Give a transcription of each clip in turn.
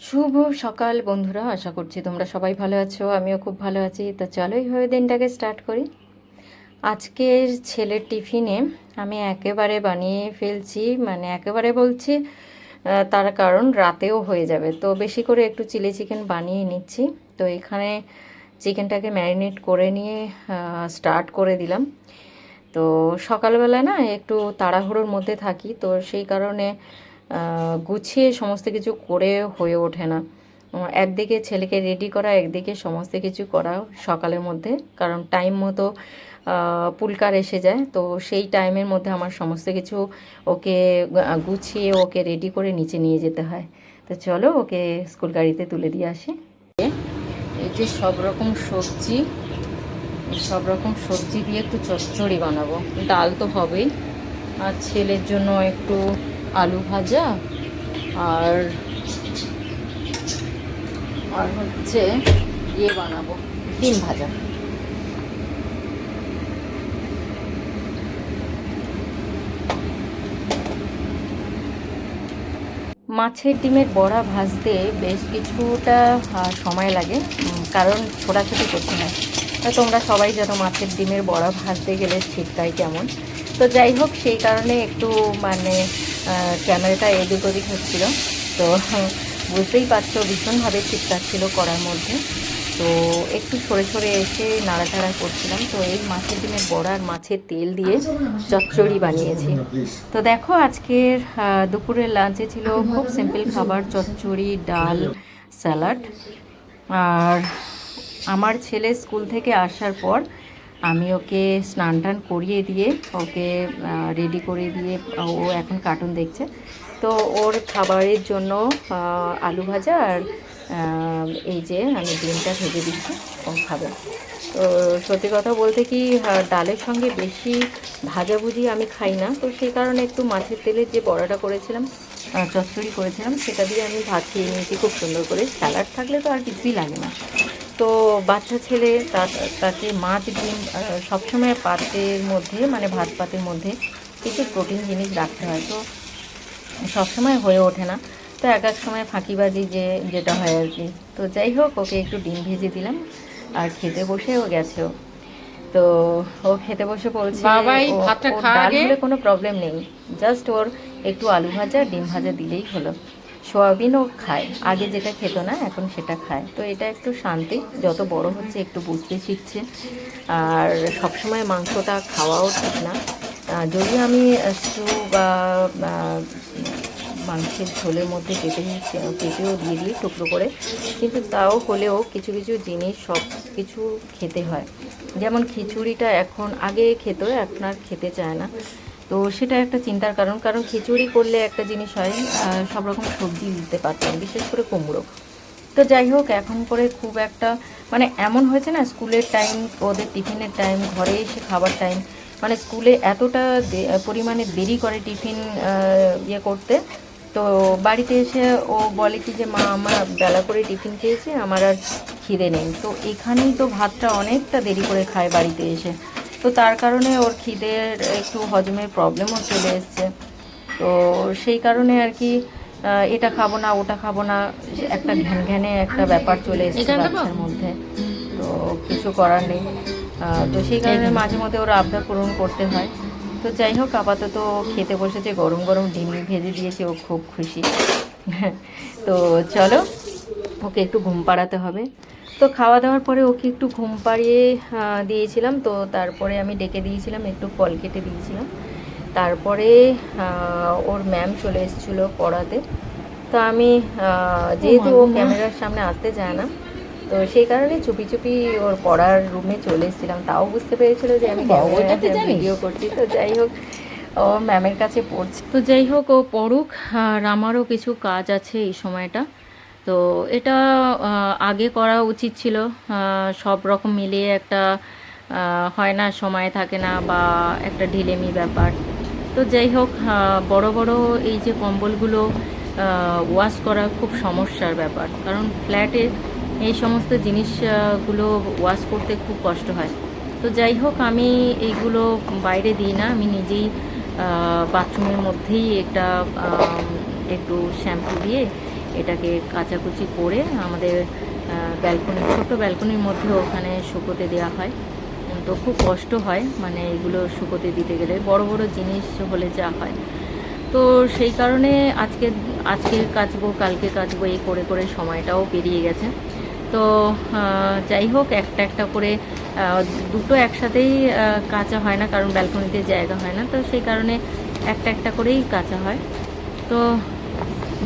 শুভ সকাল বন্ধুরা, আশা করছি তোমরা সবাই ভালো আছো। আমিও খুব ভালো আছি। তো চলো এইভাবে দিনটাকে স্টার্ট করি। আজকের ছেলের টিফিনে আমি একেবারে বানিয়ে ফেলছি, মানে একেবারে বলছি তার কারণ রাতেও হয়ে যাবে, তো বেশি করে একটু চিলি চিকেন বানিয়ে নিচ্ছি। তো এখানে চিকেনটাকে ম্যারিনেট করে নিয়ে স্টার্ট করে দিলাম। তো সকালবেলা না একটু তাড়াহুড়োর মধ্যে থাকি, তো সেই কারণে গুছিয়ে সমস্ত কিছু করে হয়ে ওঠে না। একদিকে ছেলেকে রেডি করা, একদিকে সমস্ত কিছু করা সকালের মধ্যে, কারণ টাইম মতো পুলকার এসে যায়। তো সেই টাইমের মধ্যে আমার সমস্ত কিছু ওকে গুছিয়ে ওকে রেডি করে নিচে নিয়ে যেতে হয়। তো চলো ওকে স্কুল গাড়িতে তুলে দিয়ে আসি। এই যে সব রকম সবজি দিয়ে একটু চচ্চড়ি বানাবো। ডাল তো হবেই, আর ছেলের জন্য একটু আলু ভাজা আর আর হচ্ছে বানাবো ডিম ভাজা। মাছের ডিমের বড়া ভাজতে বেশ কিছুটা সময় লাগে, কারণ ছোটাছুটি করতে হয়। তা তোমরা সবাই জানো মাছের ডিমের বড়া ভাজতে গেলে ছিটকাই কেমন। তো যাই হোক, সেই কারণে একটু মানে ক্যামেরাটা এদিক ওদিক হচ্ছিল। তো বুঝতেই পারছো ভীষণভাবে ছিটকাচ্ছিল করার মধ্যে। তো একটু সরে সরে এসে নাড়াচাড়া করছিলাম। তো এই মাছের ডিমের বড়া আর মাছের তেল দিয়ে চচ্চড়ি বানিয়েছি। তো দেখো আজকের দুপুরের লাঞ্চে ছিল খুব সিম্পল খাবার, চচ্চড়ি, ডাল, স্যালাড। আর আমার ছেলে স্কুল থেকে আসার পর আমি ওকে স্নান টান করিয়ে দিয়ে ওকে রেডি করে দিয়ে ও এখন কার্টুন দেখছে। তো ওর খাবারের জন্য আলু ভাজা আর এই যে আমি ডিমটা ভেজে দিচ্ছি, ও খাবে। তো সত্যি কথা বলতে কি, ডালের সঙ্গে বেশি ভাজাভুজি আমি খাই না, তো সেই কারণে একটু মাছের তেলের যে বড়াটা করেছিলাম, চচ্চড়ি করেছিলাম, সেটা দিয়ে আমি ভাত খেয়ে নিয়েছি খুব সুন্দর করে। স্যালাড থাকলে তো আর কিছুই লাগে না। তো বাচ্চা ছেলে তাকে মাছ ডিম সবসময় পাতের মধ্যে, মানে ভাত পাতের মধ্যে কিছু প্রোটিন জিনিস রাখতে হয়। তো সবসময় হয়ে ওঠে না, তো এক এক সময় ফাঁকিবাজি যেটা হয় আর কি। তো যাই হোক, ওকে একটু ডিম ভেজে দিলাম আর খেতে বসে ও গেছেও। তো ও খেতে বসে বলছে ওর ডাল হলে কোনো প্রবলেম নেই, জাস্ট ওর একটু আলু ভাজা ডিম ভাজা দিলেই হলো। সোয়াবিনও খায়, আগে যেটা খেত না এখন সেটা খায়। তো এটা একটু শান্তি, যত বড় হচ্ছে একটু বুঝতে শিখছে। আর সবসময় মাংসটা খাওয়াও ঠিক না। যদি আমি স্টু বা মাংসের ঝোলের মধ্যে কেটেও দিয়ে দিই টুকরো করে, কিন্তু তাও হলেও কিছু কিছু জিনিস সব কিছু খেতে হয়। যেমন খিচুড়িটা এখন আগে খেত, এখন আর খেতে চায় না। তো সেটা একটা চিন্তার কারণ, কারণ খিচুড়ি করলে একটা জিনিস হয়, সব রকম সবজি দিতে পারতাম, বিশেষ করে কুমড়ো। তো যাই হোক, এখন করে খুব একটা মানে এমন হয়েছে না, স্কুলের টাইম, ওদের টিফিনের টাইম, ঘরে এসে খাবার টাইম, মানে স্কুলে এতটা পরিমাণে দেরি করে টিফিন করতে। তো বাড়িতে এসে ও বলে কি যে মা, আমার বেলা করে টিফিন খেয়েছে, আমার আর খিদে নেই। তো এখানেই তো ভাতটা অনেকটা দেরি করে খায় বাড়িতে এসে। তো তার কারণে ওর খিদের একটু হজমের প্রবলেমও চলে এসছে। তো সেই কারণে আর কি এটা খাবো না ওটা খাবো না, একটা ঘ্যানঘ্যানে একটা ব্যাপার চলে এসেছে বাচ্চার মধ্যে। তো কিছু করার নেই। তো সেই কারণে মাঝে মধ্যে ওর আবদার পূরণ করতে হয়। তো যাই হোক, আপাতত খেতে বসেছে, গরম গরম ডিম ভেজে দিয়েছে, ও খুব খুশি। তো চলো, ওকে একটু ঘুম পাড়াতে হবে। তো খাওয়া দাওয়ার পরে ওকে একটু ঘুম পাড়িয়ে দিয়েছিলাম। তো তারপরে আমি ডেকে দিয়েছিলাম, একটু ফল কেটে দিয়েছিলাম। তারপরে ওর ম্যাম চলে এসেছিলো পড়াতে। তো আমি যেহেতু ও ক্যামেরার সামনে আসতে চায় না, তো সেই কারণে চুপি চুপি ওর পড়ার রুমে চলে এসেছিলাম। তাও বুঝতে পেরেছিল যে আমি ভিডিও করছি। তো যাই হোক, ও ম্যামের কাছে পড়ছে। তো যাই হোক, ও পড়ুক, আর আমারও কিছু কাজ আছে এই সময়টা। তো এটা আগে করা উচিত ছিল। সব রকম মিলিয়ে একটা হয় না, সময় থাকে না, বা একটা ঢিলেমি ব্যাপার। তো যাই হোক, বড় বড় এই যে কম্বলগুলো ওয়াশ করা খুব সমস্যার ব্যাপার, কারণ ফ্ল্যাটে এই সমস্ত জিনিসগুলো ওয়াশ করতে খুব কষ্ট হয়। তো যাই হোক, আমি এইগুলো বাইরে দিই না, আমি নিজেই বাথরুমের মধ্যেই একটু শ্যাম্পু দিয়ে এটাকে কাচাকুচি করে আমাদের ব্যালকনি, ছোট্ট ব্যালকনির মধ্যে ওখানে শুকোতে দেওয়া হয়। তো খুব কষ্ট হয় মানে এগুলো শুকোতে দিতে গেলে, বড় বড় জিনিস হলে যা হয়। তো সেই কারণে আজকে কাচবো, কালকে কাচবো, এই করে করে সময়টাও পেরিয়ে গেছে। তো যাই হোক, একটা একটা করে দুটো একসাথেই কাচা হয় না, কারণ ব্যালকনিতে জায়গা হয় না, তো সেই কারণে একটা একটা করেই কাচা হয়। তো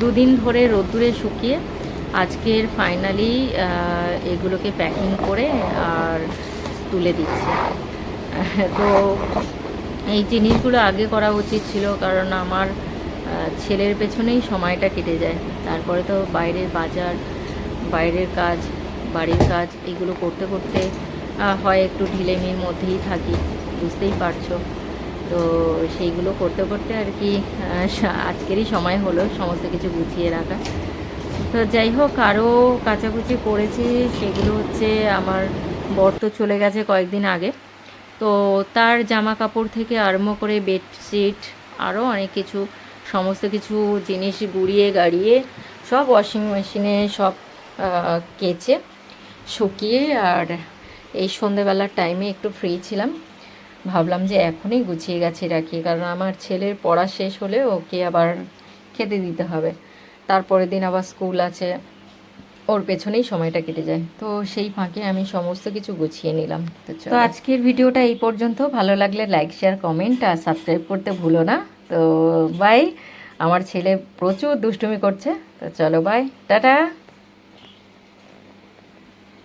দুদিন ধরে রোদ্দুরে শুকিয়ে আজকের ফাইনালি এগুলোকে প্যাকিং করে আর তুলে দিচ্ছি। তো এই জিনিসগুলো আগে করা উচিত ছিল, কারণ আমার ছেলের পেছনেই সময়টা কেটে যায়। তারপরে তো বাইরের বাজার, বাইরের কাজ, বাড়ির কাজ, এগুলো করতে করতে হয় একটু ঢিলেমির মধ্যেই থাকি, বুঝতেই পারছো। তো সেইগুলো করতে করতে আর কি আজকেরই সময় হলো সমস্ত কিছু গুছিয়ে রাখা। তো যাই হোক, আরও কাচাকুচি করেছি, সেগুলো হচ্ছে আমার বর তো চলে গেছে কয়েকদিন আগে, তো তার জামা কাপড় থেকে আরম্ভ করে বেডশিট, আরও অনেক কিছু, সমস্ত কিছু জিনিস গুঁড়িয়ে গাড়িয়ে সব ওয়াশিং মেশিনে সব কেচে শুকিয়ে, আর এই সন্ধেবেলার টাইমে একটু ফ্রি ছিলাম, ভাবলাম যে এখনই গুছিয়ে গেছে রাখি, কারণ আমার ছেলের পড়া শেষ হলে ওকে আবার খেতে দিতে হবে, তারপরের দিন আবার স্কুল আছে, ওর পেছনেই সময়টা কেটে যায়। তো সেই ফাঁকে আমি সমস্ত কিছু গুছিয়ে নিলাম। তো আজকের ভিডিওটা এই পর্যন্ত। ভালো লাগলে লাইক, শেয়ার, কমেন্ট আর সাবস্ক্রাইব করতে ভুলো না। তো বাই। আমার ছেলে প্রচুর দুষ্টুমি করছে, তো চলো বাই, টাটা।